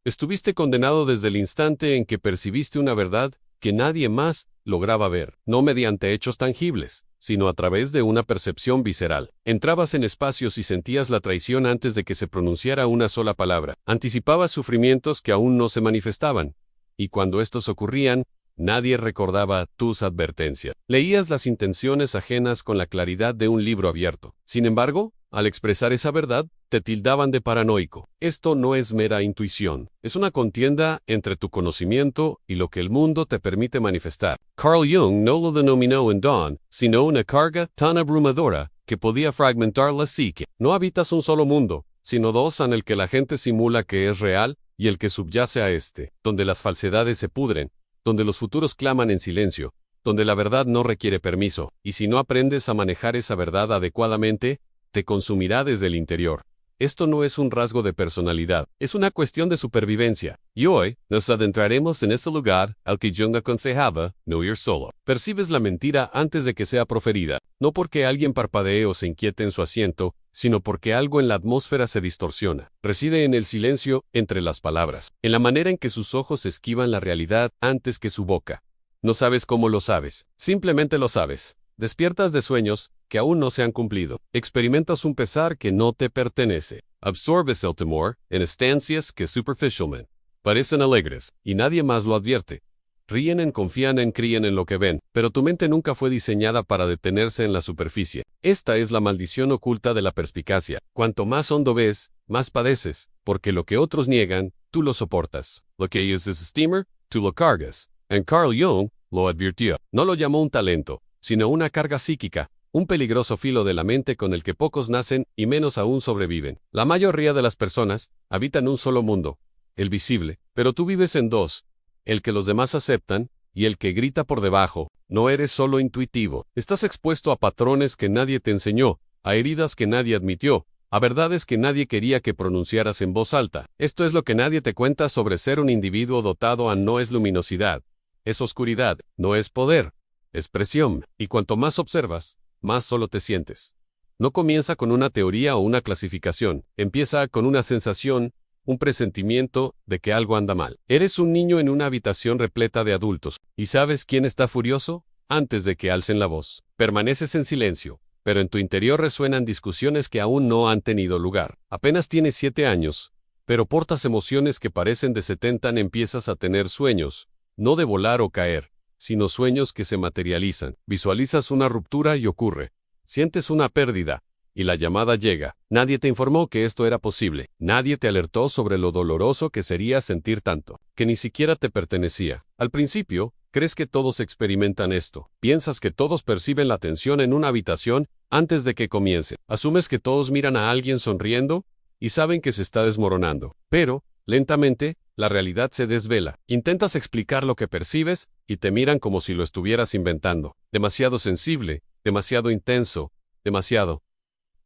Estuviste condenado desde el instante en que percibiste una verdad que nadie más lograba ver, no mediante hechos tangibles, sino a través de una percepción visceral. Entrabas en espacios y sentías la traición antes de que se pronunciara una sola palabra. Anticipabas sufrimientos que aún no se manifestaban, y cuando estos ocurrían, nadie recordaba tus advertencias. Leías las intenciones ajenas con la claridad de un libro abierto. Sin embargo, al expresar esa verdad, te tildaban de paranoico. Esto no es mera intuición. Es una contienda entre tu conocimiento y lo que el mundo te permite manifestar. Carl Jung no lo denominó en Dawn, sino una carga tan abrumadora que podía fragmentar la psique. No habitas un solo mundo, sino dos en el que la gente simula que es real y el que subyace a este, donde las falsedades se pudren, donde los futuros claman en silencio, donde la verdad no requiere permiso, y si no aprendes a manejar esa verdad adecuadamente, te consumirá desde el interior. Esto no es un rasgo de personalidad, es una cuestión de supervivencia. Y hoy, nos adentraremos en ese lugar al que Jung aconsejaba no ir solo. Percibes la mentira antes de que sea proferida, no porque alguien parpadee o se inquiete en su asiento, sino porque algo en la atmósfera se distorsiona. Reside en el silencio entre las palabras, en la manera en que sus ojos esquivan la realidad antes que su boca. No sabes cómo lo sabes, simplemente lo sabes. Despiertas de sueños que aún no se han cumplido. Experimentas un pesar que no te pertenece. Absorbes el temor en estancias que superficialmente parecen alegres, y nadie más lo advierte. Ríen, confían, críen en lo que ven, pero tu mente nunca fue diseñada para detenerse en la superficie. Esta es la maldición oculta de la perspicacia. Cuanto más hondo ves, más padeces, porque lo que otros niegan, tú lo soportas. Lo que ellos desestiman, tú lo cargas. En Carl Jung lo advirtió. No lo llamó un talento, sino una carga psíquica, un peligroso filo de la mente con el que pocos nacen y menos aún sobreviven. La mayoría de las personas habitan un solo mundo, el visible, pero tú vives en dos, el que los demás aceptan y el que grita por debajo. No eres solo intuitivo, estás expuesto a patrones que nadie te enseñó, a heridas que nadie admitió, a verdades que nadie quería que pronunciaras en voz alta. Esto es lo que nadie te cuenta sobre ser un individuo dotado a no es luminosidad, es oscuridad, no es poder. Es presión, y cuanto más observas, más solo te sientes. No comienza con una teoría o una clasificación, empieza con una sensación, un presentimiento de que algo anda mal. Eres un niño en una habitación repleta de adultos, ¿y sabes quién está furioso? Antes de que alcen la voz. Permaneces en silencio, pero en tu interior resuenan discusiones que aún no han tenido lugar. Apenas tienes 7 años, pero portas emociones que parecen de 70. Empiezas a tener sueños, no de volar o caer, sino sueños que se materializan. Visualizas una ruptura y ocurre. Sientes una pérdida, y la llamada llega. Nadie te informó que esto era posible. Nadie te alertó sobre lo doloroso que sería sentir tanto, que ni siquiera te pertenecía. Al principio, crees que todos experimentan esto. Piensas que todos perciben la tensión en una habitación antes de que comience. Asumes que todos miran a alguien sonriendo y saben que se está desmoronando. Pero, lentamente, la realidad se desvela. Intentas explicar lo que percibes y te miran como si lo estuvieras inventando. Demasiado sensible, demasiado intenso, demasiado.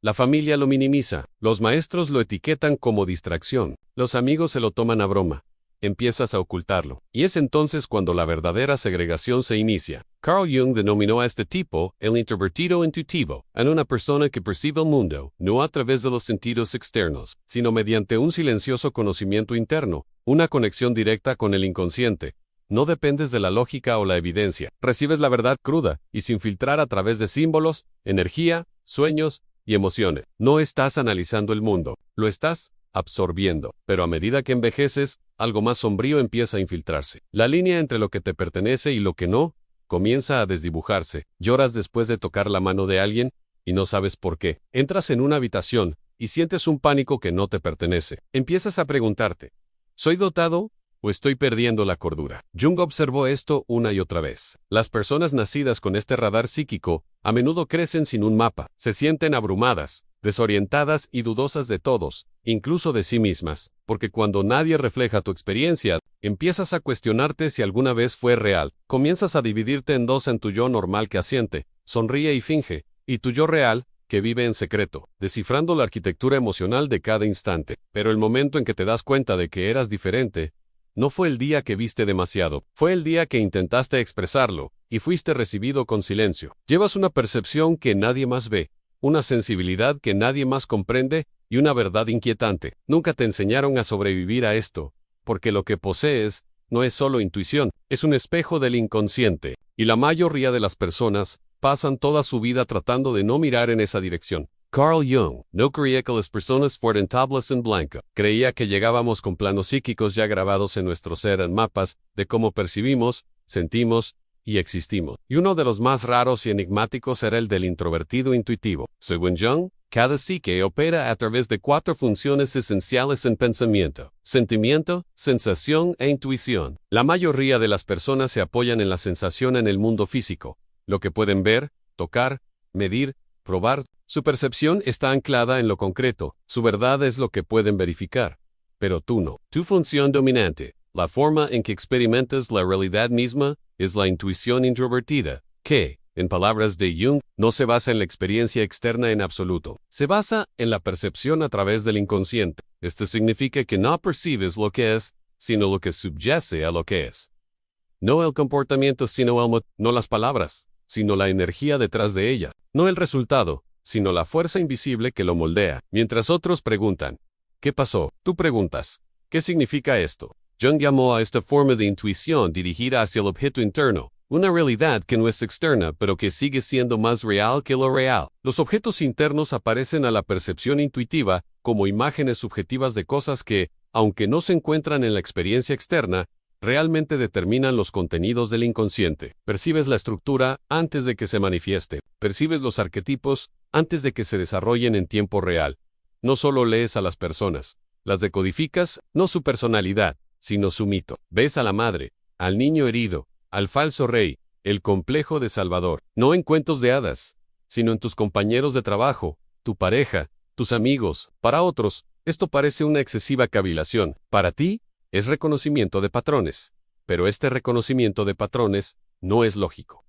La familia lo minimiza, los maestros lo etiquetan como distracción, los amigos se lo toman a broma. Empiezas a ocultarlo. Y es entonces cuando la verdadera segregación se inicia. Carl Jung denominó a este tipo el introvertido intuitivo, en una persona que percibe el mundo, no a través de los sentidos externos, sino mediante un silencioso conocimiento interno, una conexión directa con el inconsciente. No dependes de la lógica o la evidencia. Recibes la verdad cruda y sin filtrar a través de símbolos, energía, sueños y emociones. No estás analizando el mundo, lo estás absorbiendo. Pero a medida que envejeces, algo más sombrío empieza a infiltrarse. La línea entre lo que te pertenece y lo que no comienza a desdibujarse. Lloras después de tocar la mano de alguien y no sabes por qué. Entras en una habitación y sientes un pánico que no te pertenece. Empiezas a preguntarte, ¿soy dotado o estoy perdiendo la cordura? Jung observó esto una y otra vez. Las personas nacidas con este radar psíquico a menudo crecen sin un mapa. Se sienten abrumadas, desorientadas y dudosas de todos, incluso de sí mismas, porque cuando nadie refleja tu experiencia, empiezas a cuestionarte si alguna vez fue real. Comienzas a dividirte en dos: en tu yo normal que asiente, sonríe y finge, y tu yo real, que vive en secreto, descifrando la arquitectura emocional de cada instante. Pero el momento en que te das cuenta de que eras diferente, no fue el día que viste demasiado, fue el día que intentaste expresarlo, y fuiste recibido con silencio. Llevas una percepción que nadie más ve, una sensibilidad que nadie más comprende, y una verdad inquietante. Nunca te enseñaron a sobrevivir a esto, porque lo que posees no es solo intuición, es un espejo del inconsciente, y la mayoría de las personas pasan toda su vida tratando de no mirar en esa dirección. Carl Jung no creía que las personas fueran tablas en blanco. Creía que llegábamos con planos psíquicos ya grabados en nuestro ser en mapas de cómo percibimos, sentimos y existimos. Y uno de los más raros y enigmáticos era el del introvertido intuitivo. Según Jung, cada psique opera a través de 4 funciones esenciales en pensamiento: sentimiento, sensación e intuición. La mayoría de las personas se apoyan en la sensación en el mundo físico, lo que pueden ver, tocar, medir, probar. Su percepción está anclada en lo concreto, su verdad es lo que pueden verificar. Pero tú no. Tu función dominante, la forma en que experimentas la realidad misma, es la intuición introvertida, que, en palabras de Jung, no se basa en la experiencia externa en absoluto. Se basa en la percepción a través del inconsciente. Esto significa que no percibes lo que es, sino lo que subyace a lo que es. No el comportamiento, sino no las palabras, sino la energía detrás de ellas. No el resultado, sino la fuerza invisible que lo moldea. Mientras otros preguntan, ¿qué pasó? Tú preguntas, ¿qué significa esto? Jung llamó a esta forma de intuición dirigida hacia el objeto interno, una realidad que no es externa, pero que sigue siendo más real que lo real. Los objetos internos aparecen a la percepción intuitiva como imágenes subjetivas de cosas que, aunque no se encuentran en la experiencia externa, realmente determinan los contenidos del inconsciente. Percibes la estructura antes de que se manifieste. Percibes los arquetipos antes de que se desarrollen en tiempo real. No solo lees a las personas, las decodificas, no su personalidad, sino su mito. Ves a la madre, al niño herido, al falso rey, el complejo de Salvador, no en cuentos de hadas, sino en tus compañeros de trabajo, tu pareja, tus amigos. Para otros, esto parece una excesiva cavilación. Para ti, es reconocimiento de patrones. Pero este reconocimiento de patrones no es lógico.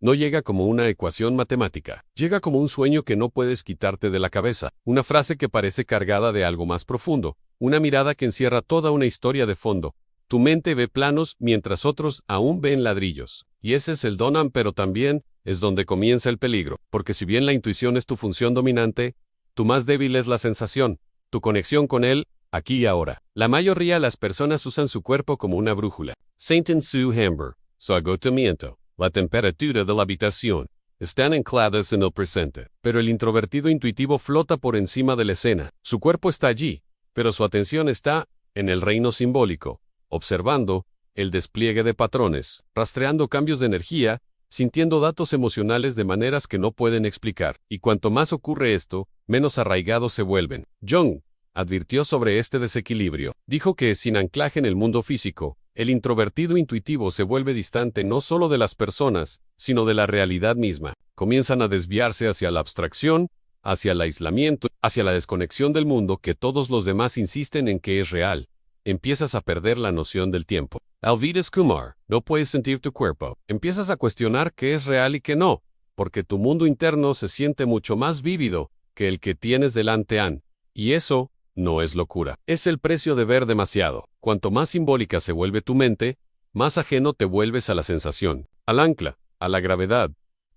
No llega como una ecuación matemática. Llega como un sueño que no puedes quitarte de la cabeza. Una frase que parece cargada de algo más profundo. Una mirada que encierra toda una historia de fondo. Tu mente ve planos mientras otros aún ven ladrillos. Y ese es el donam, pero también es donde comienza el peligro. Porque si bien la intuición es tu función dominante, tu más débil es la sensación, tu conexión con él, aquí y ahora. La mayoría de las personas usan su cuerpo como una brújula. Saint Sue Hamber, su agotamiento, la temperatura de la habitación, están ancladas en el presente. Pero el introvertido intuitivo flota por encima de la escena. Su cuerpo está allí, pero su atención está en el reino simbólico, observando el despliegue de patrones, rastreando cambios de energía, sintiendo datos emocionales de maneras que no pueden explicar. Y cuanto más ocurre esto, menos arraigados se vuelven. Jung advirtió sobre este desequilibrio. Dijo que sin anclaje en el mundo físico, el introvertido intuitivo se vuelve distante no solo de las personas, sino de la realidad misma. Comienzan a desviarse hacia la abstracción, hacia el aislamiento, hacia la desconexión del mundo que todos los demás insisten en que es real. Empiezas a perder la noción del tiempo. Alvidas Kumar, no puedes sentir tu cuerpo. Empiezas a cuestionar qué es real y qué no, porque tu mundo interno se siente mucho más vívido que el que tienes delante. Y eso no es locura. Es el precio de ver demasiado. Cuanto más simbólica se vuelve tu mente, más ajeno te vuelves a la sensación, al ancla, a la gravedad,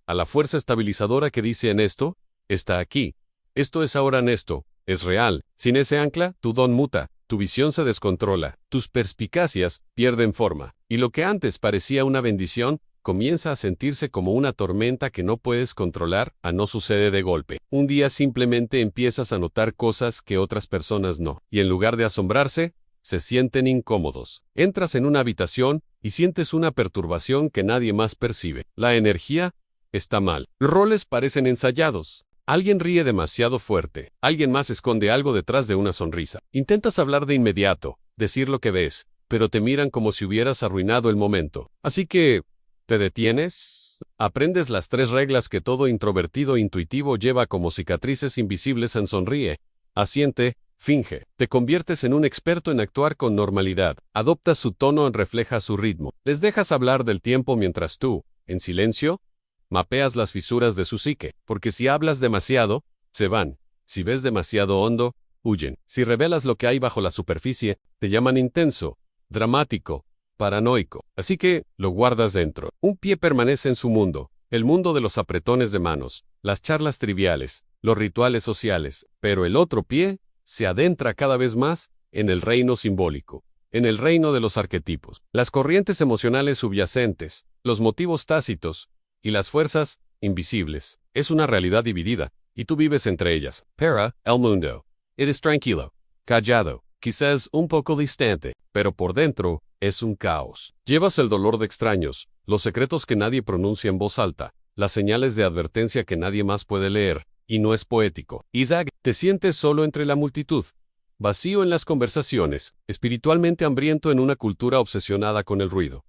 a la fuerza estabilizadora que dice en esto, está aquí. Esto es ahora en esto, es real. Sin ese ancla, tu don muta, tu visión se descontrola, tus perspicacias pierden forma, y lo que antes parecía una bendición, comienza a sentirse como una tormenta que no puedes controlar, no sucede de golpe. Un día simplemente empiezas a notar cosas que otras personas no, y en lugar de asombrarse, se sienten incómodos. Entras en una habitación y sientes una perturbación que nadie más percibe. La energía está mal. Los roles parecen ensayados. Alguien ríe demasiado fuerte. Alguien más esconde algo detrás de una sonrisa. Intentas hablar de inmediato, decir lo que ves, pero te miran como si hubieras arruinado el momento. Así que, ¿te detienes? Aprendes las 3 reglas que todo introvertido intuitivo lleva como cicatrices invisibles en sonríe. Asiente, finge. Te conviertes en un experto en actuar con normalidad. Adoptas su tono y refleja su ritmo. Les dejas hablar del tiempo mientras tú, en silencio, mapeas las fisuras de su psique. Porque si hablas demasiado, se van. Si ves demasiado hondo, huyen. Si revelas lo que hay bajo la superficie, te llaman intenso, dramático, paranoico. Así que, lo guardas dentro. Un pie permanece en su mundo, el mundo de los apretones de manos, las charlas triviales, los rituales sociales, pero el otro pie se adentra cada vez más en el reino simbólico, en el reino de los arquetipos. Las corrientes emocionales subyacentes, los motivos tácitos y las fuerzas invisibles. Es una realidad dividida, y tú vives entre ellas. Para el mundo, eres tranquilo, callado, quizás un poco distante, pero por dentro es un caos. Llevas el dolor de extraños, los secretos que nadie pronuncia en voz alta, las señales de advertencia que nadie más puede leer, y no es poético. Isaac, te sientes solo entre la multitud, vacío en las conversaciones, espiritualmente hambriento en una cultura obsesionada con el ruido.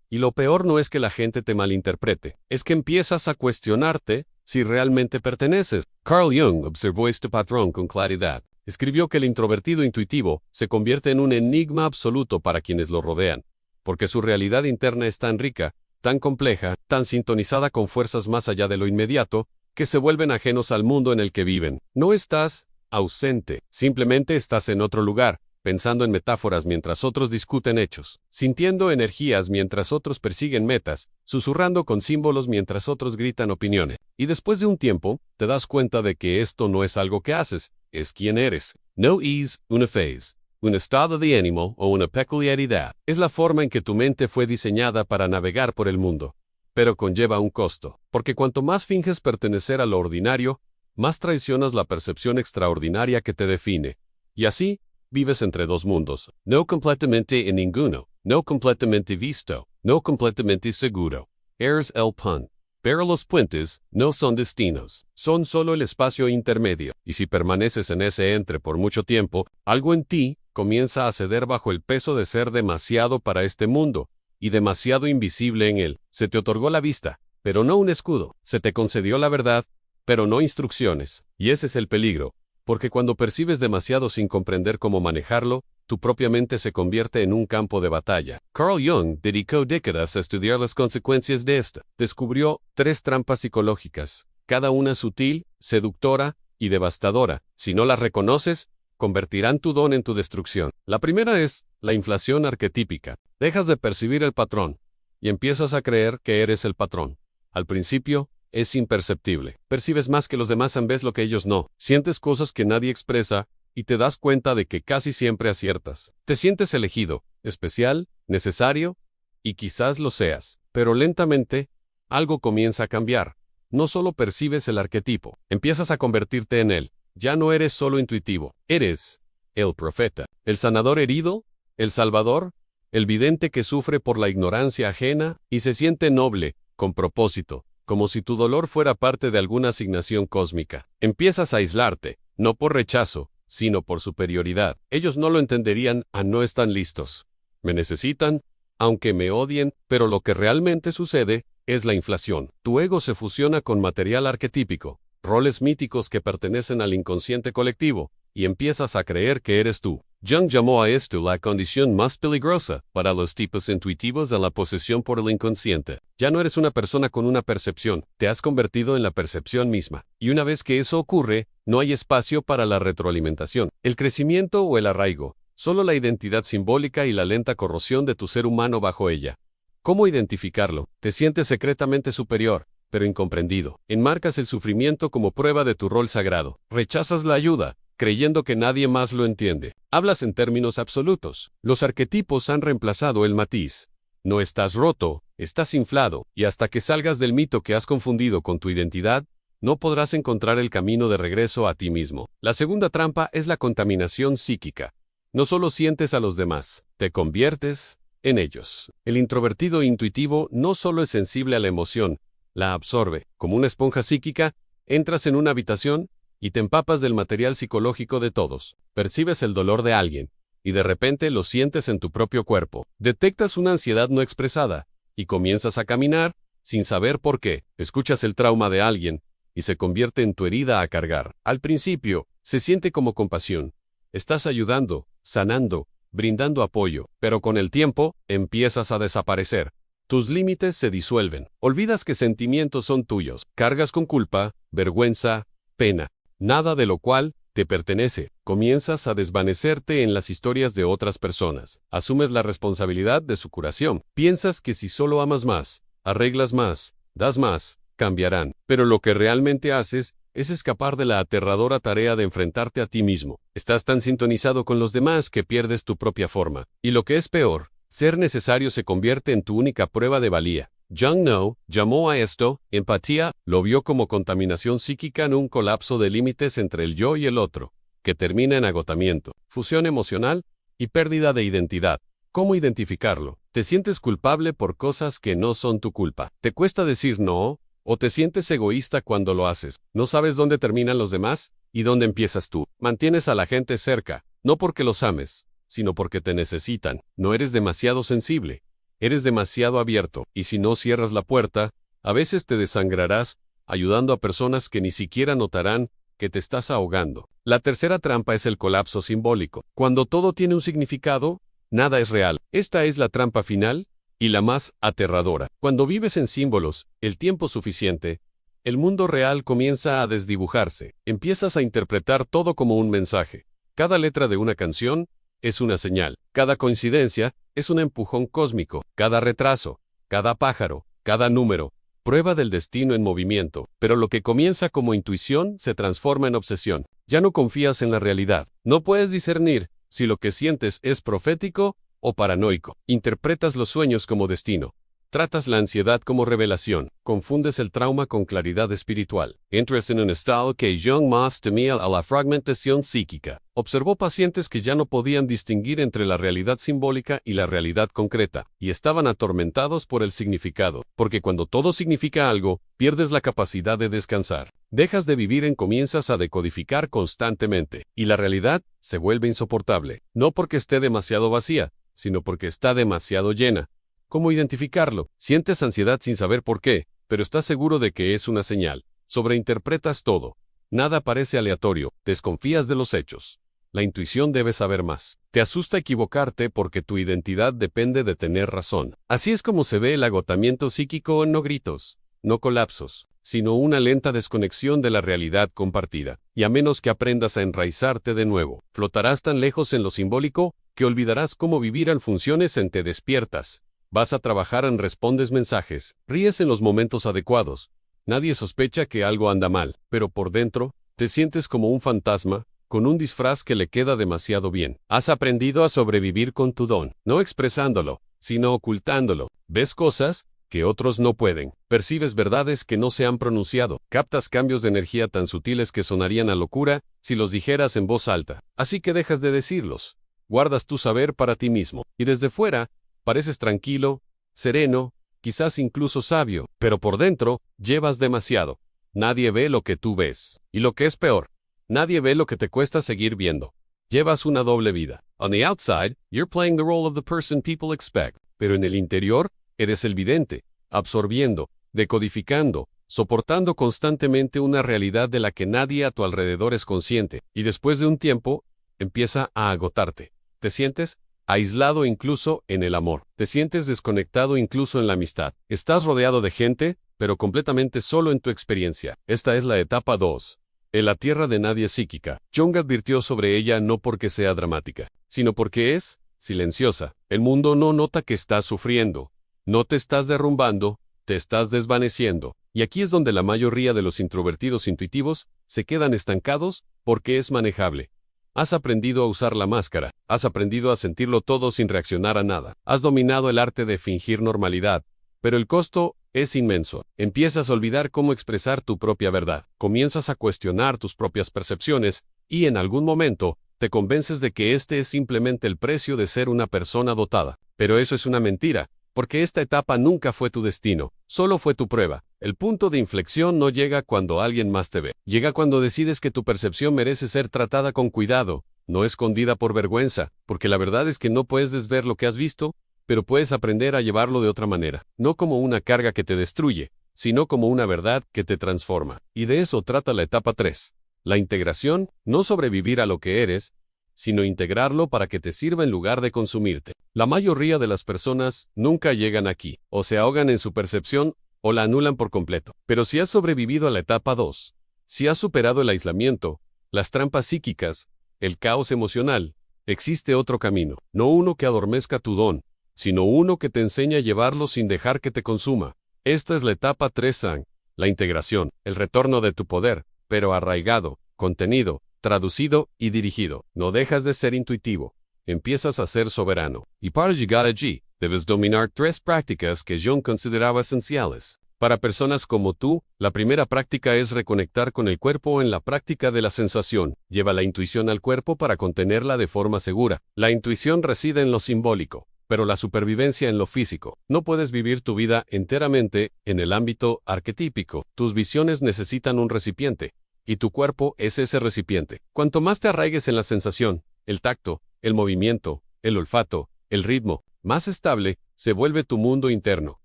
Y lo peor no es que la gente te malinterprete, es que empiezas a cuestionarte si realmente perteneces. Carl Jung observó este patrón con claridad. Escribió que el introvertido intuitivo se convierte en un enigma absoluto para quienes lo rodean, porque su realidad interna es tan rica, tan compleja, tan sintonizada con fuerzas más allá de lo inmediato, que se vuelven ajenos al mundo en el que viven. No estás ausente, simplemente estás en otro lugar, pensando en metáforas mientras otros discuten hechos, sintiendo energías mientras otros persiguen metas, susurrando con símbolos mientras otros gritan opiniones. Y después de un tiempo, te das cuenta de que esto no es algo que haces, es quien eres. No es una phase, un estado de ánimo o una peculiaridad. Es la forma en que tu mente fue diseñada para navegar por el mundo. Pero conlleva un costo, porque cuanto más finges pertenecer a lo ordinario, más traicionas la percepción extraordinaria que te define. Y así, vives entre dos mundos, no completamente en ninguno, no completamente visto, no completamente seguro. Eres el pan. Pero los puentes no son destinos, son solo el espacio intermedio. Y si permaneces en ese entre por mucho tiempo, algo en ti comienza a ceder bajo el peso de ser demasiado para este mundo, y demasiado invisible en él. Se te otorgó la vista, pero no un escudo. Se te concedió la verdad, pero no instrucciones. Y ese es el peligro, porque cuando percibes demasiado sin comprender cómo manejarlo, tu propia mente se convierte en un campo de batalla. Carl Jung dedicó décadas a estudiar las consecuencias de esto. Descubrió 3 trampas psicológicas, cada una sutil, seductora y devastadora. Si no las reconoces, convertirán tu don en tu destrucción. La primera es la inflación arquetípica. Dejas de percibir el patrón y empiezas a creer que eres el patrón. Al principio, es imperceptible. Percibes más que los demás en vez lo que ellos no. Sientes cosas que nadie expresa y te das cuenta de que casi siempre aciertas. Te sientes elegido, especial, necesario, y quizás lo seas. Pero lentamente, algo comienza a cambiar. No solo percibes el arquetipo, empiezas a convertirte en él. Ya no eres solo intuitivo, eres el profeta, el sanador herido, el salvador, el vidente que sufre por la ignorancia ajena y se siente noble, con propósito, como si tu dolor fuera parte de alguna asignación cósmica. Empiezas a aislarte, no por rechazo, sino por superioridad. Ellos no lo entenderían, no están listos. Me necesitan, aunque me odien, pero lo que realmente sucede es la inflación. Tu ego se fusiona con material arquetípico, roles míticos que pertenecen al inconsciente colectivo, y empiezas a creer que eres tú. Jung llamó a esto la condición más peligrosa para los tipos intuitivos de la posesión por el inconsciente. Ya no eres una persona con una percepción, te has convertido en la percepción misma. Y una vez que eso ocurre, no hay espacio para la retroalimentación, el crecimiento o el arraigo, solo la identidad simbólica y la lenta corrosión de tu ser humano bajo ella. ¿Cómo identificarlo? Te sientes secretamente superior, pero incomprendido. Enmarcas el sufrimiento como prueba de tu rol sagrado. Rechazas la ayuda, creyendo que nadie más lo entiende. Hablas en términos absolutos. Los arquetipos han reemplazado el matiz. No estás roto, estás inflado, y hasta que salgas del mito que has confundido con tu identidad, no podrás encontrar el camino de regreso a ti mismo. La segunda trampa es la contaminación psíquica. No solo sientes a los demás, te conviertes en ellos. El introvertido intuitivo no solo es sensible a la emoción, la absorbe. Como una esponja psíquica, entras en una habitación y te empapas del material psicológico de todos. Percibes el dolor de alguien, y de repente lo sientes en tu propio cuerpo. Detectas una ansiedad no expresada, y comienzas a caminar, sin saber por qué. Escuchas el trauma de alguien, y se convierte en tu herida a cargar. Al principio, se siente como compasión. Estás ayudando, sanando, brindando apoyo, pero con el tiempo, empiezas a desaparecer. Tus límites se disuelven. Olvidas que sentimientos son tuyos. Cargas con culpa, vergüenza, pena. Nada de lo cual te pertenece. Comienzas a desvanecerte en las historias de otras personas. Asumes la responsabilidad de su curación. Piensas que si solo amas más, arreglas más, das más, cambiarán. Pero lo que realmente haces es escapar de la aterradora tarea de enfrentarte a ti mismo. Estás tan sintonizado con los demás que pierdes tu propia forma. Y lo que es peor, ser necesario se convierte en tu única prueba de valía. Jung No llamó a esto empatía, lo vio como contaminación psíquica en un colapso de límites entre el yo y el otro, que termina en agotamiento, fusión emocional y pérdida de identidad. ¿Cómo identificarlo? ¿Te sientes culpable por cosas que no son tu culpa? ¿Te cuesta decir no? ¿O te sientes egoísta cuando lo haces? ¿No sabes dónde terminan los demás y dónde empiezas tú? Mantienes a la gente cerca, no porque los ames, sino porque te necesitan. No eres demasiado sensible. Eres demasiado abierto, y si no cierras la puerta, a veces te desangrarás, ayudando a personas que ni siquiera notarán que te estás ahogando. La tercera trampa es el colapso simbólico. Cuando todo tiene un significado, nada es real. Esta es la trampa final y la más aterradora. Cuando vives en símbolos, el tiempo suficiente, el mundo real comienza a desdibujarse. Empiezas a interpretar todo como un mensaje. Cada letra de una canción es una señal. Cada coincidencia es un empujón cósmico. Cada retraso, cada pájaro, cada número, prueba del destino en movimiento. Pero lo que comienza como intuición se transforma en obsesión. Ya no confías en la realidad. No puedes discernir si lo que sientes es profético o paranoico. Interpretas los sueños como destino. Tratas la ansiedad como revelación. Confundes el trauma con claridad espiritual. Entras en un estado que Jung más temía a la fragmentación psíquica. Observó pacientes que ya no podían distinguir entre la realidad simbólica y la realidad concreta, y estaban atormentados por el significado, porque cuando todo significa algo, pierdes la capacidad de descansar. Dejas de vivir en comienzas a decodificar constantemente, y la realidad se vuelve insoportable, no porque esté demasiado vacía, sino porque está demasiado llena. ¿Cómo identificarlo? Sientes ansiedad sin saber por qué, pero estás seguro de que es una señal. Sobreinterpretas todo. Nada parece aleatorio, desconfías de los hechos. La intuición debe saber más. Te asusta equivocarte porque tu identidad depende de tener razón. Así es como se ve el agotamiento psíquico en no gritos, no colapsos, sino una lenta desconexión de la realidad compartida. Y a menos que aprendas a enraizarte de nuevo, flotarás tan lejos en lo simbólico que olvidarás cómo vivir en funciones en te despiertas. Vas a trabajar en respondes mensajes, ríes en los momentos adecuados. Nadie sospecha que algo anda mal, pero por dentro, te sientes como un fantasma, con un disfraz que le queda demasiado bien. Has aprendido a sobrevivir con tu don, no expresándolo, sino ocultándolo. Ves cosas que otros no pueden. Percibes verdades que no se han pronunciado. Captas cambios de energía tan sutiles que sonarían a locura si los dijeras en voz alta. Así que dejas de decirlos. Guardas tu saber para ti mismo. Y desde fuera, pareces tranquilo, sereno, quizás incluso sabio, pero por dentro, llevas demasiado. Nadie ve lo que tú ves. Y lo que es peor, nadie ve lo que te cuesta seguir viendo. Llevas una doble vida. On the outside, you're playing the role of the person people expect. Pero en el interior, eres el vidente, absorbiendo, decodificando, soportando constantemente una realidad de la que nadie a tu alrededor es consciente. Y después de un tiempo, empieza a agotarte. ¿Te sientes aislado incluso en el amor? ¿Te sientes desconectado incluso en la amistad? Estás rodeado de gente, pero completamente solo en tu experiencia. Esta es la etapa 2. En la tierra de nadie psíquica. Jung advirtió sobre ella no porque sea dramática, sino porque es silenciosa. El mundo no nota que estás sufriendo. No te estás derrumbando, te estás desvaneciendo. Y aquí es donde la mayoría de los introvertidos intuitivos se quedan estancados porque es manejable. Has aprendido a usar la máscara, has aprendido a sentirlo todo sin reaccionar a nada. Has dominado el arte de fingir normalidad, pero el costo es inmenso. Empiezas a olvidar cómo expresar tu propia verdad. Comienzas a cuestionar tus propias percepciones y en algún momento te convences de que este es simplemente el precio de ser una persona dotada. Pero eso es una mentira, porque esta etapa nunca fue tu destino, solo fue tu prueba. El punto de inflexión no llega cuando alguien más te ve. Llega cuando decides que tu percepción merece ser tratada con cuidado, no escondida por vergüenza, porque la verdad es que no puedes desver lo que has visto, pero puedes aprender a llevarlo de otra manera, no como una carga que te destruye, sino como una verdad que te transforma. Y de eso trata la etapa 3. La integración, no sobrevivir a lo que eres, sino integrarlo para que te sirva en lugar de consumirte. La mayoría de las personas nunca llegan aquí, o se ahogan en su percepción, o la anulan por completo. Pero si has sobrevivido a la etapa 2, si has superado el aislamiento, las trampas psíquicas, el caos emocional, existe otro camino, no uno que adormezca tu don, sino uno que te enseña a llevarlo sin dejar que te consuma. Esta es la etapa 3 Sang, La integración, el retorno de tu poder, pero arraigado, contenido, traducido y dirigido. No dejas de ser intuitivo. Empiezas a ser soberano. Y para llegar allí, debes dominar 3 prácticas que Jung consideraba esenciales. Para personas como tú, la primera práctica es reconectar con el cuerpo en la práctica de la sensación. Lleva la intuición al cuerpo para contenerla de forma segura. La intuición reside en lo simbólico, pero la supervivencia en lo físico. No puedes vivir tu vida enteramente en el ámbito arquetípico. Tus visiones necesitan un recipiente, y tu cuerpo es ese recipiente. Cuanto más te arraigues en la sensación, el tacto, el movimiento, el olfato, el ritmo, más estable se vuelve tu mundo interno.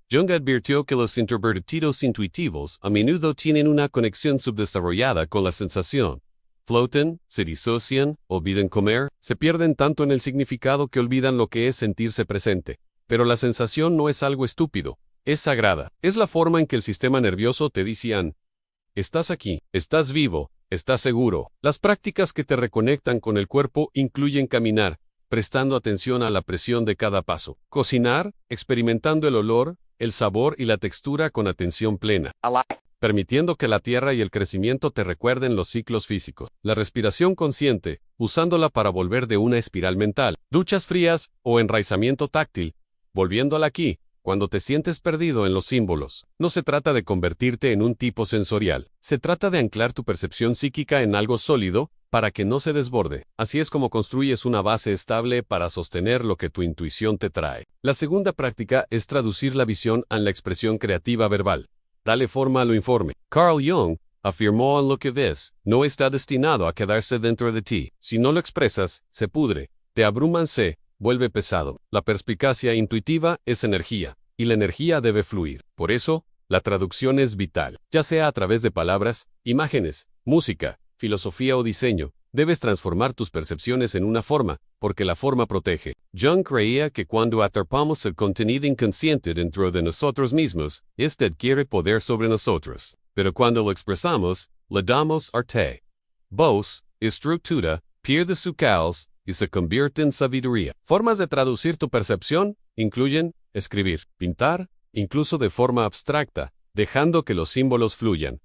Jung advirtió que los introvertidos intuitivos a menudo tienen una conexión subdesarrollada con la sensación. Flotan, se disocian, olvidan comer, se pierden tanto en el significado que olvidan lo que es sentirse presente. Pero la sensación no es algo estúpido, es sagrada. Es la forma en que el sistema nervioso te dice: estás aquí, estás vivo, estás seguro. Las prácticas que te reconectan con el cuerpo incluyen caminar, prestando atención a la presión de cada paso. Cocinar, experimentando el olor, el sabor y la textura con atención plena. Permitiendo que la tierra y el crecimiento te recuerden los ciclos físicos. La respiración consciente, usándola para volver de una espiral mental. Duchas frías o enraizamiento táctil, volviendo al aquí, cuando te sientes perdido en los símbolos. No se trata de convertirte en un tipo sensorial. Se trata de anclar tu percepción psíquica en algo sólido, para que no se desborde. Así es como construyes una base estable para sostener lo que tu intuición te trae. La segunda práctica es traducir la visión en la expresión creativa verbal. Dale forma a lo informe. Carl Jung afirmó: lo que ves no está destinado a quedarse dentro de ti. Si no lo expresas, se pudre, te abruman, se vuelve pesado. La perspicacia intuitiva es energía, y la energía debe fluir. Por eso, la traducción es vital. Ya sea a través de palabras, imágenes, música, filosofía o diseño, debes transformar tus percepciones en una forma, porque la forma protege. Jung creía que cuando atrapamos el contenido inconsciente dentro de nosotros mismos, este adquiere poder sobre nosotros. Pero cuando lo expresamos, le damos arte. Voz, estructura, pierde su caos y se convierte en sabiduría. Formas de traducir tu percepción incluyen escribir, pintar, incluso de forma abstracta, dejando que los símbolos fluyan.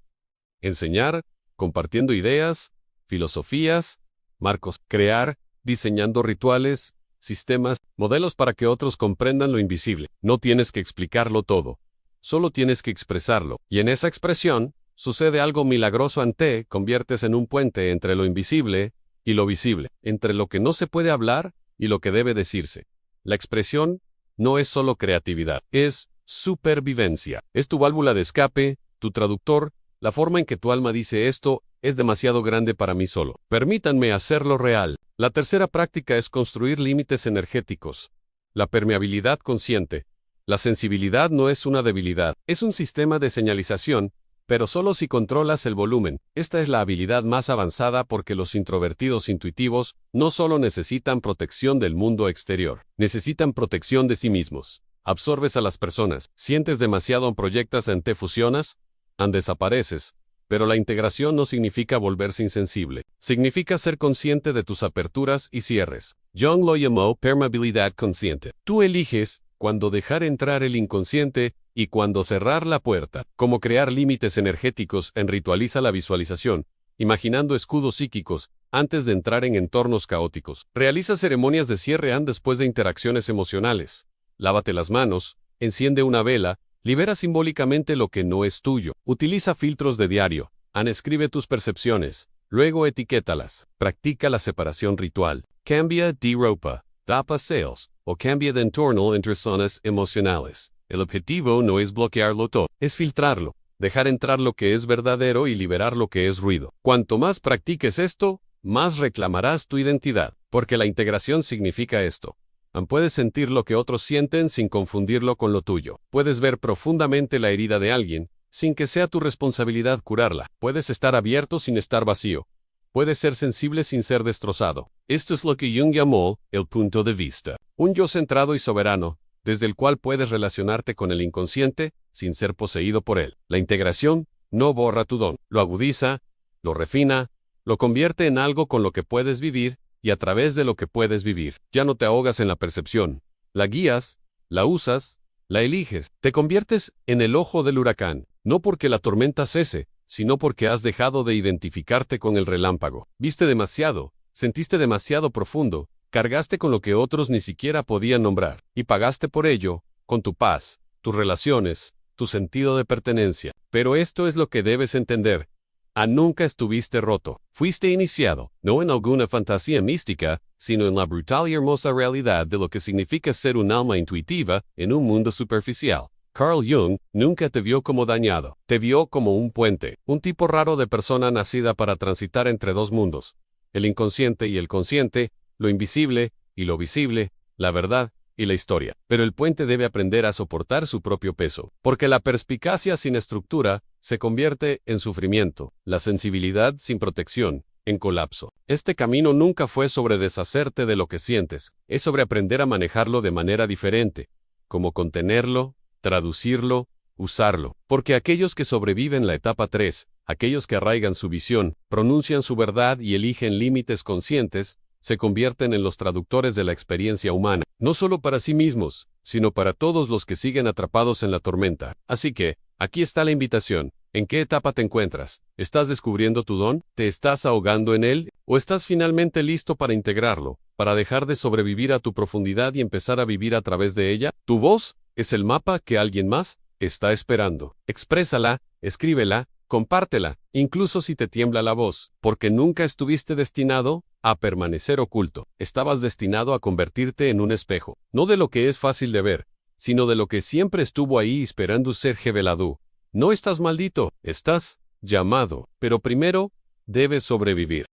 Enseñar, compartiendo ideas, filosofías, marcos, crear, diseñando rituales, sistemas, modelos para que otros comprendan lo invisible. No tienes que explicarlo todo, solo tienes que expresarlo. Y en esa expresión, sucede algo milagroso. Conviertes en un puente entre lo invisible y lo visible, entre lo que no se puede hablar y lo que debe decirse. La expresión no es solo creatividad, es supervivencia. Es tu válvula de escape, tu traductor, la forma en que tu alma dice: esto es demasiado grande para mí solo. Permítanme hacerlo real. La tercera práctica es construir límites energéticos. La permeabilidad consciente. La sensibilidad no es una debilidad, es un sistema de señalización, pero solo si controlas el volumen. Esta es la habilidad más avanzada porque los introvertidos intuitivos no solo necesitan protección del mundo exterior, necesitan protección de sí mismos. Absorbes a las personas, sientes demasiado, proyectas, fusionas, desapareces. Pero la integración no significa volverse insensible. Significa ser consciente de tus aperturas y cierres. Jung lo llamó permeabilidad consciente. Tú eliges cuándo dejar entrar el inconsciente y cuándo cerrar la puerta. Cómo crear límites energéticos. Ritualiza la visualización, imaginando escudos psíquicos antes de entrar en entornos caóticos. Realiza ceremonias de cierre después de interacciones emocionales. Lávate las manos, enciende una vela. Libera simbólicamente lo que no es tuyo. Utiliza filtros de diario. Escribe tus percepciones. Luego etiquétalas. Practica la separación ritual. Cambia de ropa. Da paseos. O cambia de entorno entre zonas emocionales. El objetivo no es bloquearlo todo. Es filtrarlo. Dejar entrar lo que es verdadero y liberar lo que es ruido. Cuanto más practiques esto, más reclamarás tu identidad. Porque la integración significa esto. Puedes sentir lo que otros sienten sin confundirlo con lo tuyo. Puedes ver profundamente la herida de alguien, sin que sea tu responsabilidad curarla. Puedes estar abierto sin estar vacío. Puedes ser sensible sin ser destrozado. Esto es lo que Jung llamó el punto de vista. Un yo centrado y soberano, desde el cual puedes relacionarte con el inconsciente sin ser poseído por él. La integración no borra tu don, lo agudiza, lo refina, lo convierte en algo con lo que puedes vivir, y a través de lo que puedes vivir. Ya no te ahogas en la percepción. La guías, la usas, la eliges. Te conviertes en el ojo del huracán, no porque la tormenta cese, sino porque has dejado de identificarte con el relámpago. Viste demasiado, sentiste demasiado profundo, cargaste con lo que otros ni siquiera podían nombrar, y pagaste por ello, con tu paz, tus relaciones, tu sentido de pertenencia. Pero esto es lo que debes entender. Nunca estuviste roto. Fuiste iniciado, no en alguna fantasía mística, sino en la brutal y hermosa realidad de lo que significa ser un alma intuitiva en un mundo superficial. Carl Jung nunca te vio como dañado, te vio como un puente, un tipo raro de persona nacida para transitar entre dos mundos, el inconsciente y el consciente, lo invisible y lo visible, la verdad y la historia. Pero el puente debe aprender a soportar su propio peso, porque la perspicacia sin estructura se convierte en sufrimiento, la sensibilidad sin protección, en colapso. Este camino nunca fue sobre deshacerte de lo que sientes, es sobre aprender a manejarlo de manera diferente, como contenerlo, traducirlo, usarlo. Porque aquellos que sobreviven la etapa 3, aquellos que arraigan su visión, pronuncian su verdad y eligen límites conscientes, se convierten en los traductores de la experiencia humana, no solo para sí mismos, sino para todos los que siguen atrapados en la tormenta. Así que, aquí está la invitación. ¿En qué etapa te encuentras? ¿Estás descubriendo tu don? ¿Te estás ahogando en él? ¿O estás finalmente listo para integrarlo, para dejar de sobrevivir a tu profundidad y empezar a vivir a través de ella? Tu voz es el mapa que alguien más está esperando. Exprésala, escríbela, compártela, incluso si te tiembla la voz, porque nunca estuviste destinado a permanecer oculto. Estabas destinado a convertirte en un espejo, no de lo que es fácil de ver, sino de lo que siempre estuvo ahí esperando ser revelado. No estás maldito, estás llamado, pero primero, debes sobrevivir.